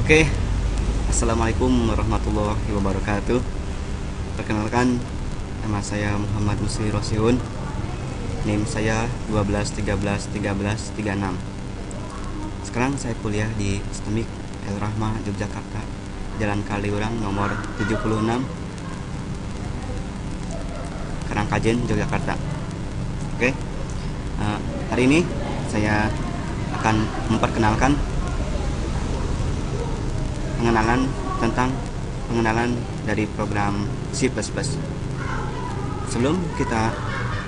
Oke, Assalamualaikum warahmatullahi wabarakatuh. Perkenalkan, nama saya Muhammad Musli Rosyun. NIM saya 12131336. Sekarang saya kuliah di STEMIK El Rahmah Yogyakarta, Jalan Kaliurang nomor 76, Karangkajen, Yogyakarta. Oke, hari ini saya akan memperkenalkan pengenalan dari program C++. Sebelum kita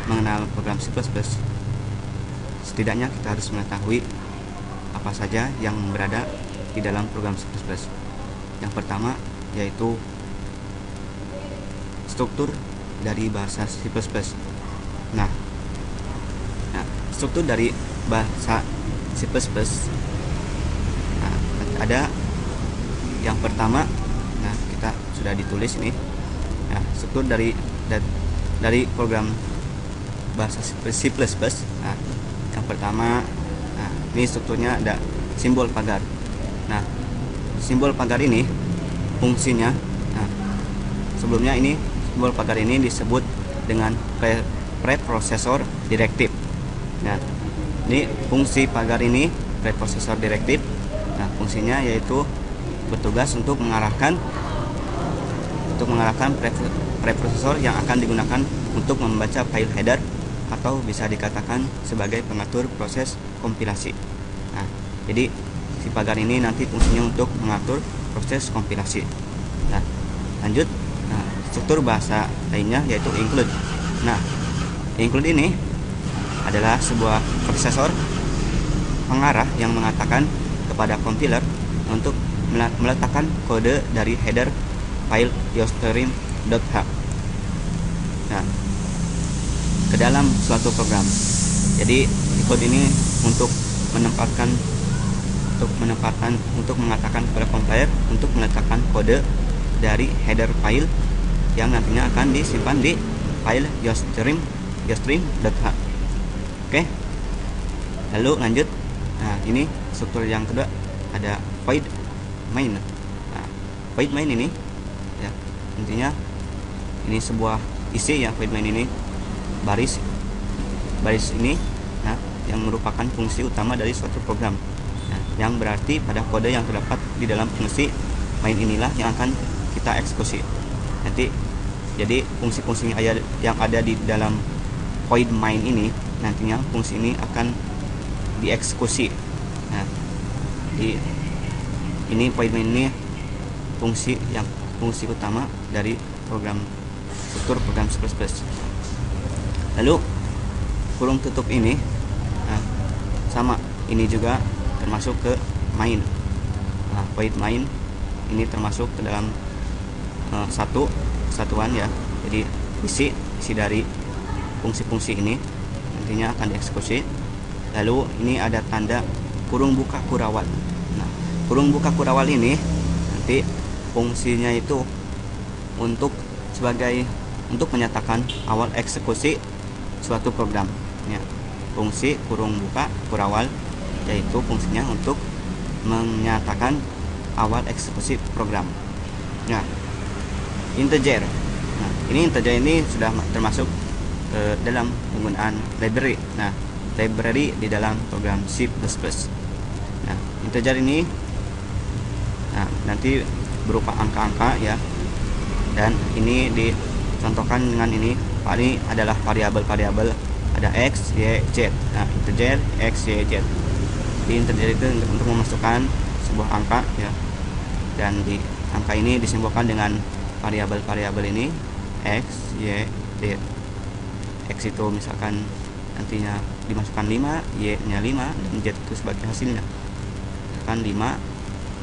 mengenal program C++, setidaknya kita harus mengetahui apa saja yang berada di dalam program C++. Yang pertama yaitu struktur dari bahasa C++. Nah, struktur dari bahasa C++, ada yang pertama, kita sudah ditulis ini. Struktur dari program bahasa C++. Yang pertama, ini strukturnya ada simbol pagar. Nah, simbol pagar ini fungsinya, sebelumnya ini simbol pagar ini disebut dengan preprosesor direktif. Nah, ini fungsi pagar ini preprosesor direktif. Nah, fungsinya yaitu bertugas untuk mengarahkan preprosesor yang akan digunakan untuk membaca file header, atau bisa dikatakan sebagai pengatur proses kompilasi. Nah, jadi si pagar ini nanti fungsinya untuk mengatur proses kompilasi. Nah, lanjut, struktur bahasa lainnya yaitu include. Nah, include ini adalah sebuah prosesor pengarah yang mengatakan kepada compiler untuk meletakkan kode dari header file yostream.h ke dalam suatu program. Jadi kode ini untuk mengatakan kepada compiler untuk meletakkan kode dari header file yang nantinya akan disimpan di file yostream.h. Oke. Lalu lanjut. Nah, ini struktur yang kedua, ada void main. Void main ini ya, intinya ini sebuah isi ya. Void main ini baris ini yang merupakan fungsi utama dari suatu program, yang berarti pada kode yang terdapat di dalam fungsi main inilah yang akan kita eksekusi nanti. Jadi fungsi-fungsi yang ada di dalam void main ini, nantinya fungsi ini akan dieksekusi. Nah, ini void main ini fungsi utama dari struktur program C++. Lalu kurung tutup ini, sama, ini juga termasuk ke main. Void main ini termasuk ke dalam satuan ya. Jadi isi dari fungsi-fungsi ini nantinya akan dieksekusi. Lalu ini ada tanda kurung buka kurawal. Nah, kurung buka kurawal ini nanti fungsinya itu untuk menyatakan awal eksekusi suatu program ya. Fungsi kurung buka kurawal yaitu fungsinya untuk menyatakan awal eksekusi program. Nah, integer. Nah, ini integer ini sudah termasuk dalam penggunaan library. Nah, library di dalam program C++. Nah, integer ini nanti berupa angka-angka ya, dan ini dicontohkan dengan ini adalah variabel-variabel, ada x, y, z. Nah, integer x, y, z. Di integer itu untuk memasukkan sebuah angka ya, dan di angka ini disimbolkan dengan variabel-variabel ini x, y, z. X itu misalkan nantinya dimasukkan 5, y nya 5, dan z itu sebagai hasilnya. Misalkan 5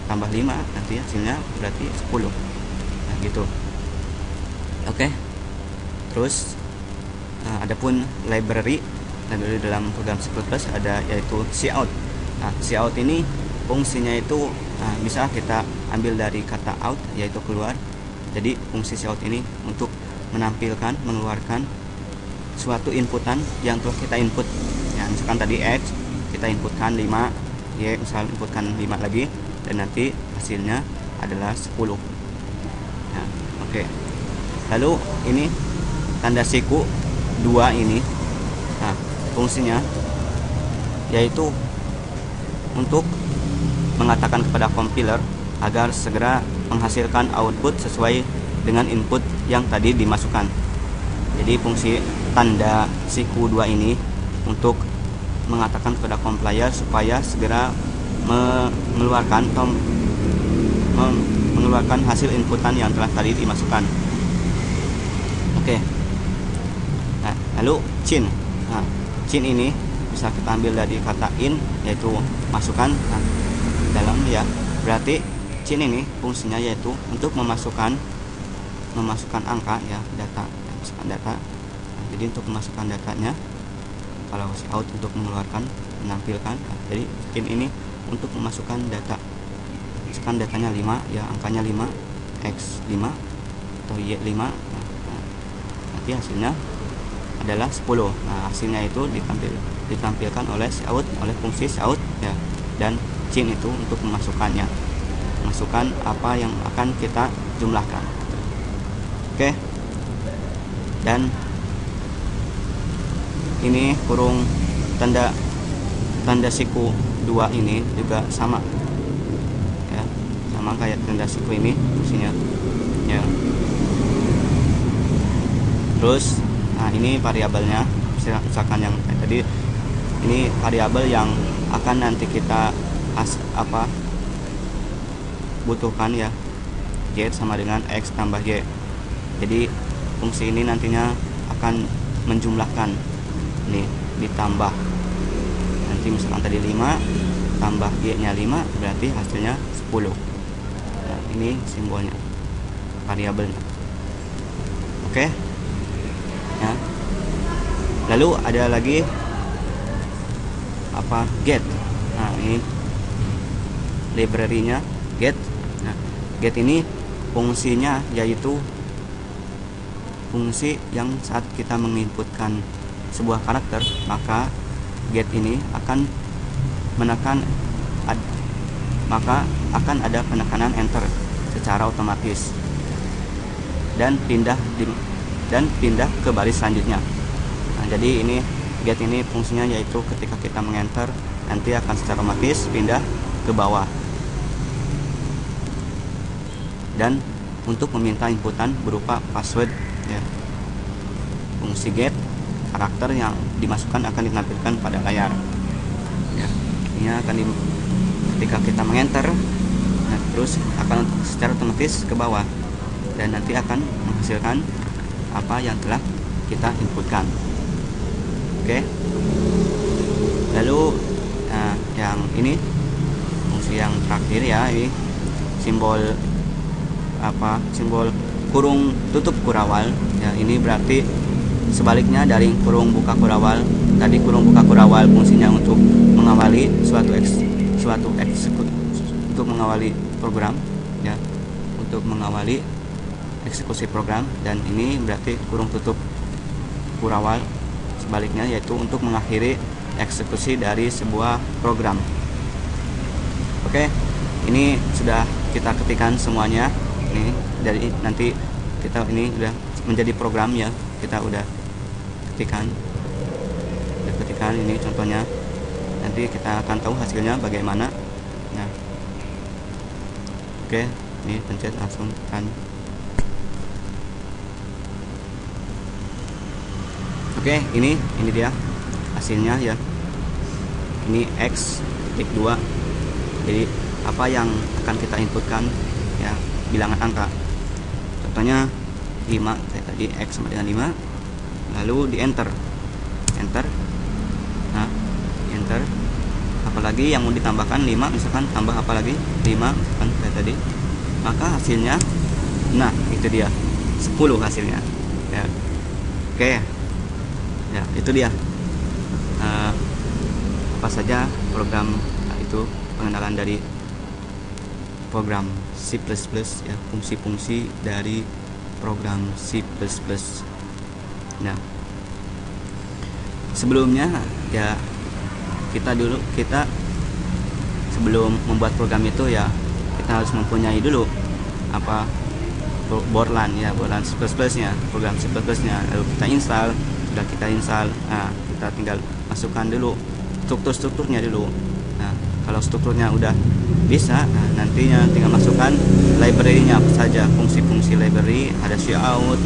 tambah 5 nanti hasilnya berarti 10. Nah, gitu. Oke. Terus adapun library dalam program C++ ada yaitu cout. Nah, cout ini fungsinya itu bisa kita ambil dari kata out yaitu keluar. Jadi fungsi cout ini untuk mengeluarkan suatu inputan yang telah kita input. Ya, misalkan tadi x kita inputkan 5, Y misalnya inputkan 5 lagi, dan nanti hasilnya adalah 10. Nah, oke. Lalu ini tanda siku 2 ini, nah fungsinya yaitu untuk mengatakan kepada kompiler agar segera menghasilkan output sesuai dengan input yang tadi dimasukkan. Jadi fungsi tanda siku 2 ini untuk mengatakan kepada compiler supaya segera mengeluarkan hasil inputan yang telah tadi dimasukkan. Oke. Nah, lalu cin. Nah, cin ini bisa kita ambil dari kata in, yaitu masukkan. Nah, dalam ya, berarti cin ini fungsinya yaitu untuk memasukkan angka ya, data, memasukkan data. Nah, jadi untuk memasukkan datanya, kalau si out untuk mengeluarkan, menampilkan. Nah, jadi cin ini untuk memasukkan data. Masukkan datanya 5 ya, angkanya 5, x 5 atau y 5. Nanti hasilnya adalah 10. Nah, hasilnya itu ditampilkan oleh shout, oleh fungsi shout ya, dan cin itu untuk memasukkannya, masukkan apa yang akan kita jumlahkan. Oke. Dan ini kurung tanda siku 2 ini juga sama ya, sama kayak tanda siku ini fungsinya ya. Terus nah ini variabelnya, misalkan yang tadi ini variabel yang akan nanti kita butuhkan ya, y sama dengan x tambah y. Jadi fungsi ini nantinya akan menjumlahkan, ini ditambah, nanti misalkan tadi 5 tambah y nya 5 berarti hasilnya 10. Nah, ini simbolnya, variabelnya. Oke ya. Lalu ada lagi get. Nah, ini library-nya get. Nah, get ini fungsinya yaitu fungsi yang saat kita menginputkan sebuah karakter, maka get ini akan akan ada penekanan enter secara otomatis dan pindah ke baris selanjutnya. Nah, jadi ini get ini fungsinya yaitu ketika kita mengenter nanti akan secara otomatis pindah ke bawah. Dan untuk meminta inputan berupa password ya, fungsi get, karakter yang dimasukkan akan ditampilkan pada layar ya. Ini akan ketika kita mengenter, nah, terus akan secara otomatis ke bawah dan nanti akan menghasilkan apa yang telah kita inputkan. Oke. Lalu yang ini fungsi yang terakhir ya, ini simbol kurung tutup kurawal ya. Ini berarti sebaliknya dari kurung buka kurawal. Tadi kurung buka kurawal fungsinya untuk mengawali untuk mengawali program ya, untuk mengawali eksekusi program, dan ini berarti kurung tutup kurawal sebaliknya yaitu untuk mengakhiri eksekusi dari sebuah program. Oke, ini sudah kita ketikkan semuanya. Ini dari nanti kita ini udah menjadi program ya, kita udah ketikkan ini contohnya, nanti kita akan tahu hasilnya bagaimana ya. Oke, ini pencet langsung kan. Oke, ini dia hasilnya ya. Ini x titik 2. Jadi apa yang akan kita inputkan ya, bilangan angka. Contohnya 5 kayak tadi, x sama dengan 5. Lalu di enter. Nah, enter. Apalagi yang mau ditambahkan 5, misalkan tambah apa lagi 5 misalkan kayak tadi. Maka hasilnya, nah itu dia 10 hasilnya ya. Oke ya, itu dia apa saja program itu, pengenalan dari program C++ ya, fungsi-fungsi dari program C++. Nah, sebelumnya ya kita sebelum membuat program itu ya kita harus mempunyai dulu apa Borland ya, Borland C++ nya, program C++ nya, lalu kita install. Sudah kita install, nah kita tinggal masukkan dulu strukturnya dulu. Nah kalau strukturnya udah bisa, nah nantinya tinggal masukkan library-nya apa saja, fungsi-fungsi library. Ada cout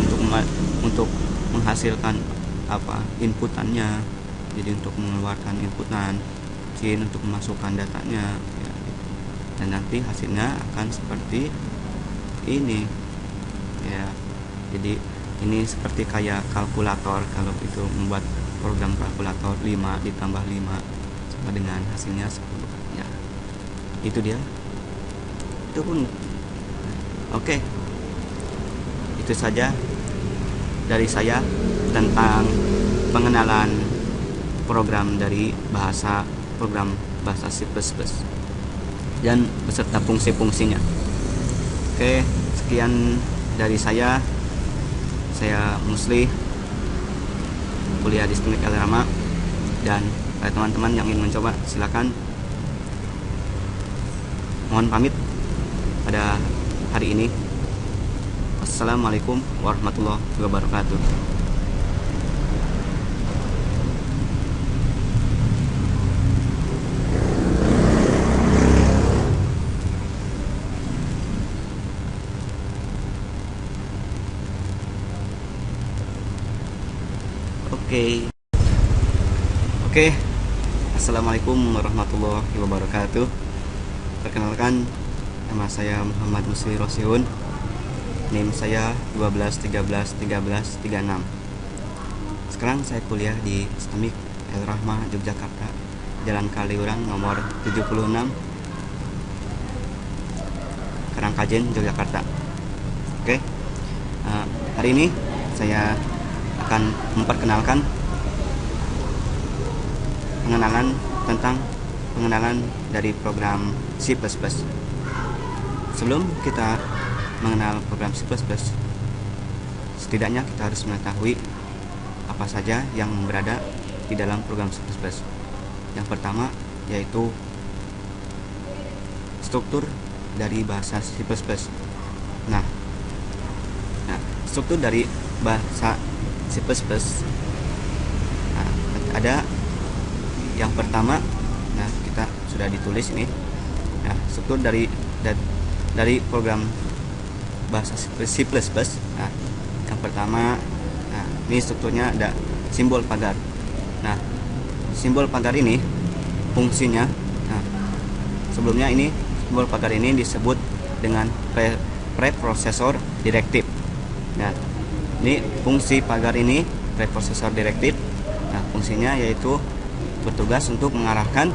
untuk menghasilkan apa inputannya, jadi untuk mengeluarkan inputan, cin untuk memasukkan datanya ya, gitu. Dan nanti hasilnya akan seperti ini ya. Jadi ini seperti kayak kalkulator, kalau itu membuat program kalkulator 5 ditambah 5 sama dengan hasilnya 10 ya. Itu dia, itu pun oke. Itu saja dari saya tentang pengenalan program dari program bahasa C++ dan beserta fungsi-fungsinya. Oke, sekian dari saya Musli, kuliah di Teknik Elrama, dan pada teman-teman yang ingin mencoba silakan. Mohon pamit pada hari ini. Assalamualaikum warahmatullahi wabarakatuh. Oke. Assalamualaikum warahmatullahi wabarakatuh. Perkenalkan, nama saya Muhammad Musli Rosyun. NIM saya 12131336. Sekarang saya kuliah di STEMIK El-Rahmah Yogyakarta, Jalan Kaliurang nomor 76, Karangkajen, Yogyakarta. Oke. Hari ini saya akan memperkenalkan pengenalan dari program C++. Sebelum kita mengenal program C++, setidaknya kita harus mengetahui apa saja yang berada di dalam program C++. Yang pertama yaitu struktur dari bahasa C++. Nah, struktur dari bahasa C++, ada yang pertama. Nah, kita sudah ditulis ini. Nah, struktur dari program bahasa C++. Nah, yang pertama, nah ini strukturnya ada simbol pagar. Nah, simbol pagar ini fungsinya, nah sebelumnya ini simbol pagar ini disebut dengan preprosesor direktif. Nah, ini fungsi pagar ini preprosesor direktif. Nah, fungsinya yaitu bertugas untuk mengarahkan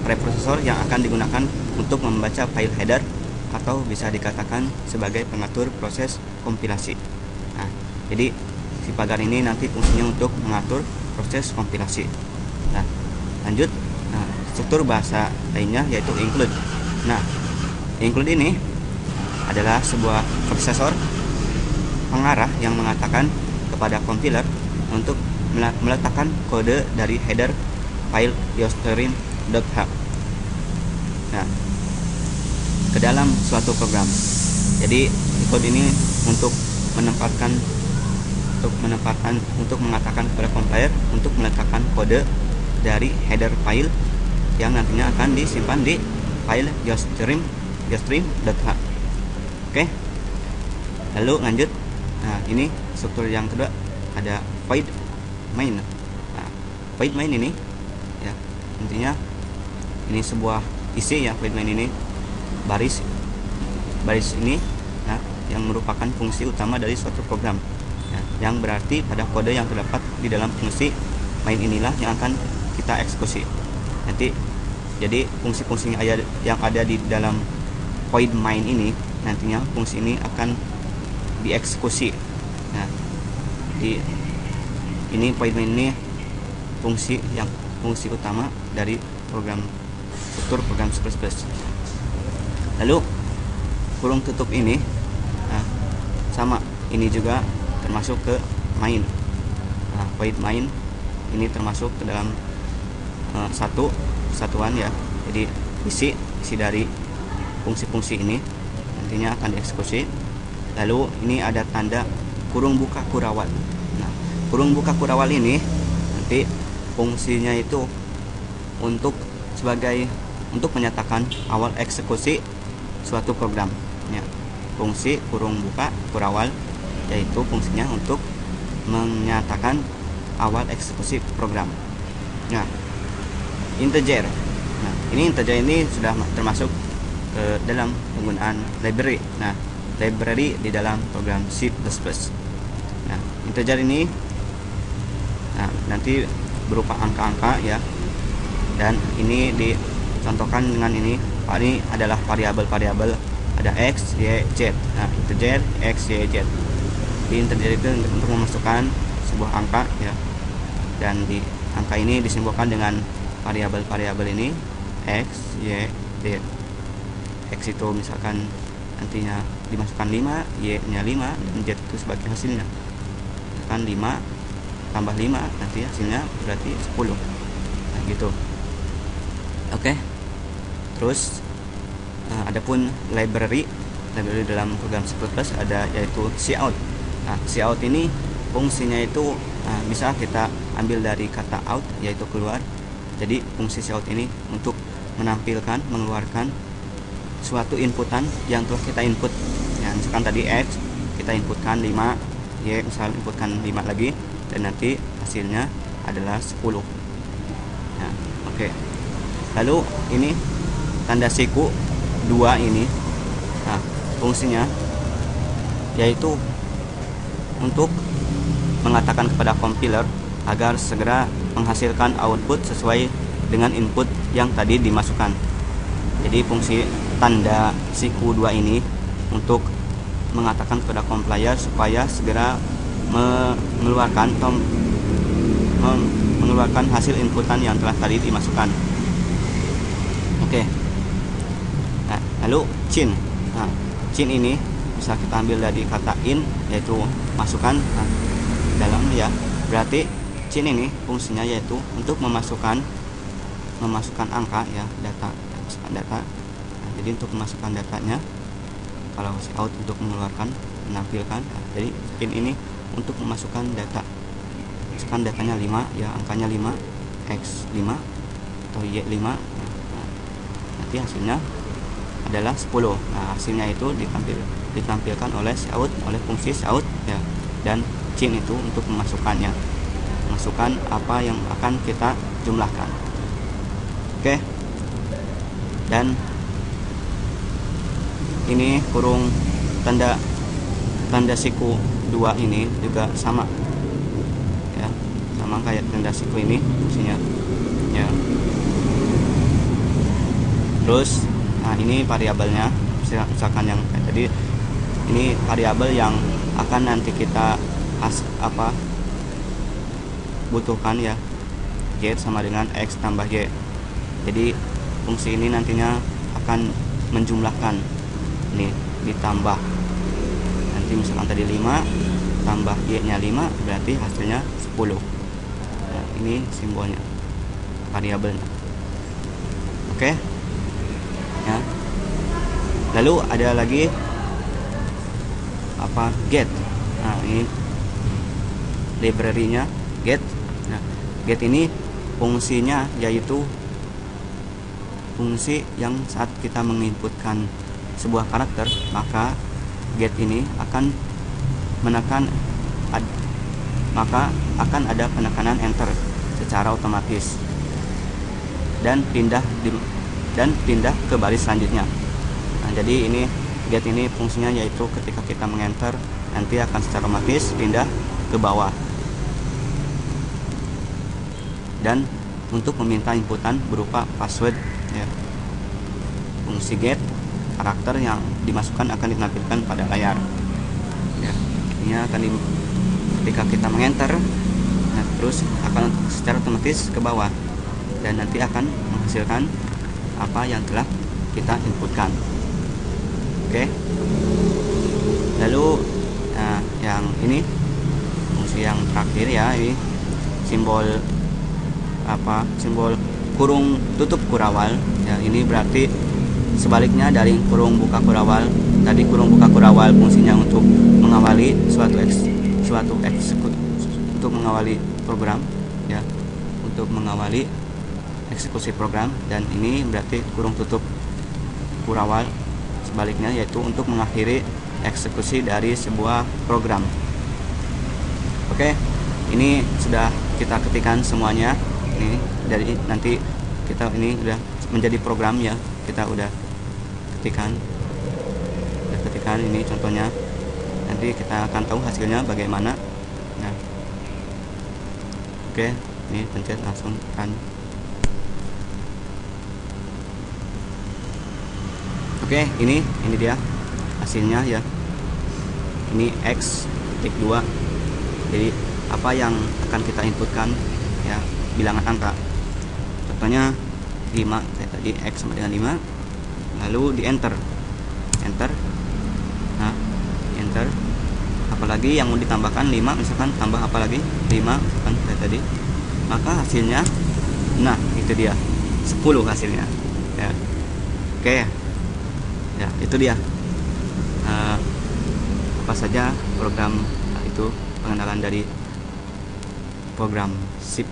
preprosesor yang akan digunakan untuk membaca file header, atau bisa dikatakan sebagai pengatur proses kompilasi. Nah, jadi si pagar ini nanti fungsinya untuk mengatur proses kompilasi. Nah, lanjut. Nah, struktur bahasa lainnya yaitu include. Nah, include ini adalah sebuah prosesor pengarah yang mengatakan kepada compiler untuk meletakkan kode dari header file iostream.h nah ke dalam suatu program. Jadi kode ini untuk mengatakan kepada compiler untuk meletakkan kode dari header file yang nantinya akan disimpan di file iostream.h. Oke. Lalu lanjut. Nah, ini struktur yang kedua, ada void main. Nah, void main ini ya intinya ini sebuah isi ya. Void main ini baris ini nah yang merupakan fungsi utama dari suatu program ya, yang berarti pada kode yang terdapat di dalam fungsi main inilah yang akan kita eksekusi nanti. Jadi fungsi-fungsi yang ada di dalam void main ini nantinya fungsi ini akan dieksekusi. Nah, ini void main ini fungsi utama dari struktur program C++. Lalu kurung tutup ini nah, sama, ini juga termasuk ke main. Nah, void main ini termasuk ke dalam satu satuan ya. Jadi isi dari fungsi-fungsi ini nantinya akan dieksekusi. Lalu ini ada tanda kurung buka kurawal. Nah, kurung buka kurawal ini nanti fungsinya itu untuk menyatakan awal eksekusi suatu program ya. Fungsi kurung buka kurawal yaitu fungsinya untuk menyatakan awal eksekusi program. Nah, integer. Nah, integer ini sudah termasuk ke dalam penggunaan library. Nah, library di dalam program C++. Nah, integer ini nanti berupa angka-angka ya. Dan ini dicontohkan dengan ini. Ini adalah variabel-variabel, ada x, y, z. Nah, integer x, y, z. Di integer itu untuk memasukkan sebuah angka ya. Dan di angka ini disimbolkan dengan variabel-variabel ini x, y, z. X itu misalkan nantinya dimasukkan 5, y-nya 5, dan z itu sebagai hasilnya. Misalkan 5 tambah 5 nanti hasilnya berarti 10. Nah, gitu. Oke. Terus adapun library dalam program C++ ada yaitu cout. Nah, cout ini fungsinya itu bisa kita ambil dari kata out yaitu keluar. Jadi fungsi cout ini untuk menampilkan, mengeluarkan suatu inputan yang telah kita input. Ya, misalkan tadi x kita inputkan 5, y misalnya inputkan 5 lagi, dan nanti hasilnya adalah 10. Ya, oke. Lalu ini tanda siku 2 ini. Nah, fungsinya yaitu untuk mengatakan kepada kompiler agar segera menghasilkan output sesuai dengan input yang tadi dimasukkan. Jadi fungsi tanda siku 2 ini untuk mengatakan kepada compiler supaya segera mengeluarkan hasil inputan yang telah tadi dimasukkan. Oke. Nah, lalu cin. Nah, cin ini bisa kita ambil dari kata in yaitu masukkan dalam ya. Berarti cin ini fungsinya yaitu untuk memasukkan angka ya, data. Nah, jadi untuk memasukkan datanya, kalau out untuk mengeluarkan, menampilkan. Nah, jadi in ini untuk memasukkan data. Misalkan datanya 5 ya, angkanya 5, x 5 atau y 5. Nanti hasilnya adalah 10. Nah, hasilnya itu ditampilkan oleh cout, oleh fungsi cout ya. Dan cin itu untuk memasukkannya, masukkan apa yang akan kita jumlahkan. Oke. Dan ini kurung tanda siku 2 ini juga sama ya, sama kayak tanda siku ini fungsinya ya. Terus nah, ini variabelnya misalkan yang tadi, ini variabel yang akan nanti kita butuhkan ya, y sama dengan x tambah y. Jadi fungsi ini nantinya akan menjumlahkan, ini ditambah, nanti misalkan tadi 5 tambah y nya 5 berarti hasilnya 10. Nah, ini simbolnya, variabelnya. Oke ya. Lalu ada lagi get. Nah, ini library-nya get. Nah, get ini fungsinya yaitu fungsi yang saat kita menginputkan sebuah karakter, maka get ini akan akan ada penekanan enter secara otomatis dan pindah ke baris selanjutnya. Nah, jadi ini get ini fungsinya yaitu ketika kita mengenter nanti akan secara otomatis pindah ke bawah. Dan untuk meminta inputan berupa password ya. Fungsi get, karakter yang dimasukkan akan ditampilkan pada layar ya. Ini akan ketika kita mengenter, nah, terus akan secara otomatis ke bawah dan nanti akan menghasilkan apa yang telah kita inputkan. Oke. Lalu yang ini fungsi yang terakhir ya, ini simbol kurung tutup kurawal ya. Ini berarti sebaliknya dari kurung buka kurawal. Tadi kurung buka kurawal fungsinya untuk mengawali untuk mengawali program ya, untuk mengawali eksekusi program, dan ini berarti kurung tutup kurawal sebaliknya, yaitu untuk mengakhiri eksekusi dari sebuah program. Oke, ini sudah kita ketikkan semuanya. Ini dari nanti kita ini udah menjadi program ya, kita udah ketikkan ini contohnya. Nanti kita akan tahu hasilnya bagaimana. Nah, oke, ini pencet langsung kan. Oke, ini dia hasilnya ya. Ini X titik 2. Jadi apa yang akan kita inputkan ya, bilangan angka. Contohnya 5 kayak tadi, X sama dengan 5. Lalu di enter. Nah, enter. Apalagi yang mau ditambahkan 5, misalkan tambah apalagi 5 misalkan kayak tadi. Maka hasilnya, nah itu dia 10 hasilnya ya. Oke ya, itu dia apa saja program itu, pengenalan dari program C++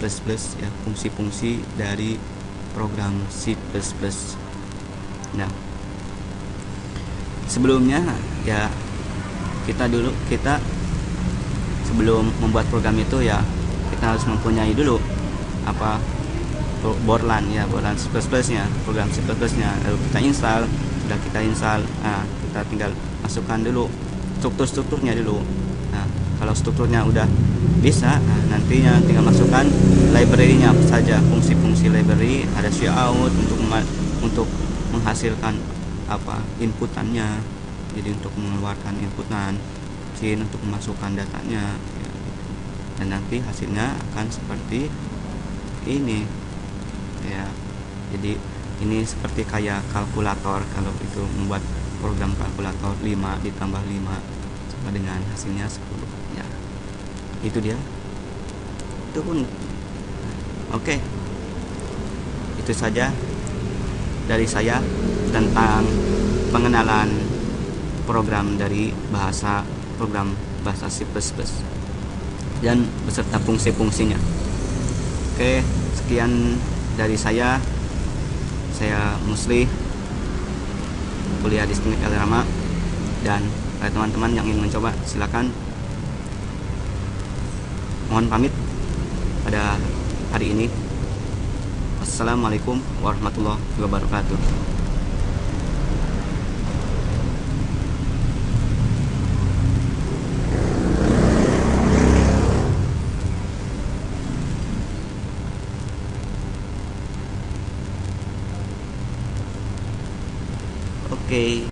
ya, fungsi-fungsi dari program C++. Nah, sebelumnya ya, kita sebelum membuat program itu ya, kita harus mempunyai dulu apa, Borland ya, Borland C++ nya, program C++ nya. Lalu kita install. Sudah kita install, nah kita tinggal masukkan dulu strukturnya dulu. Nah, kalau strukturnya udah bisa, nah, nantinya tinggal masukkan library-nya apa saja, fungsi-fungsi library. Ada cout untuk menghasilkan apa, inputannya, jadi untuk mengeluarkan inputan, sin untuk memasukkan datanya ya. Dan nanti hasilnya akan seperti ini ya. Jadi ini seperti kayak kalkulator, kalau itu membuat program kalkulator 5 ditambah 5 sama dengan hasilnya 10 ya. Itu dia. Itu pun oke. Itu saja dari saya tentang pengenalan program dari program bahasa C++ dan beserta fungsi-fungsinya. Oke, sekian dari saya Musli, kuliah di Teknik Elrama, dan teman-teman yang ingin mencoba silakan. Mohon pamit pada hari ini. Assalamualaikum warahmatullahi wabarakatuh. Oke.